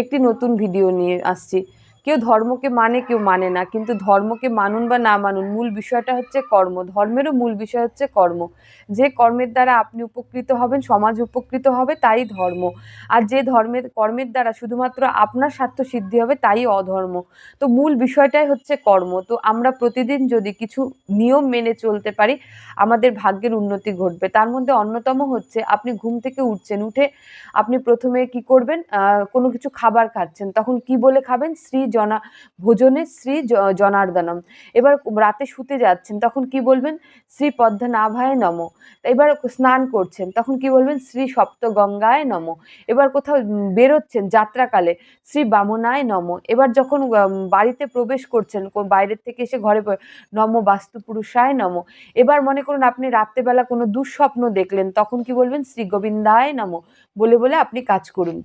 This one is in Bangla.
একটি নতুন ভিডিও নিয়ে আসছি। কেউ ধর্মকে মানে, কেউ মানে না, কিন্তু ধর্মকে মানুন বা না মানুন, মূল বিষয়টা হচ্ছে কর্ম। ধর্মেরও মূল বিষয় হচ্ছে কর্ম। যে কর্মের দ্বারা আপনি উপকৃত হবেন, সমাজ উপকৃত হবে, তাই ধর্ম। আর যে কর্মের দ্বারা শুধুমাত্র আপনার স্বার্থ সিদ্ধি হবে, তাই অধর্ম। তো মূল বিষয়টাই হচ্ছে কর্ম। তো আমরা প্রতিদিন যদি কিছু নিয়ম মেনে চলতে পারি, আমাদের ভাগ্যের উন্নতি ঘটবে। তার মধ্যে অন্যতম হচ্ছে, আপনি ঘুম থেকে উঠছেন, উঠে আপনি প্রথমে কি করবেন, কোনো কিছু খাবার খাচ্ছেন, তখন কি বলে খাবেন? ভোজনে শ্রী জনার্দনম। এবার রাতে শুতে যাচ্ছেন, তখন কি বলবেন? শ্রী পদ্মনাভায় নমঃ। এবার স্নান করছেন, তখন কি বলবেন? শ্রী সপ্ত গঙ্গায় নমঃ। এবার কোথাও বেরোচ্ছেন যাত্রাকালে, শ্রী বামনায় নমঃ। এবার যখন বাড়িতে প্রবেশ করছেন, বাইরের থেকে এসে ঘরে নম বাস্তু পুরুষায় নমঃ। এবার মনে করুন আপনি রাত্রেবেলা কোনো দুঃস্বপ্ন দেখলেন, তখন কি বলবেন? শ্রী গোবিন্দায় নমঃ বলে বলে আপনি কাজ করুন।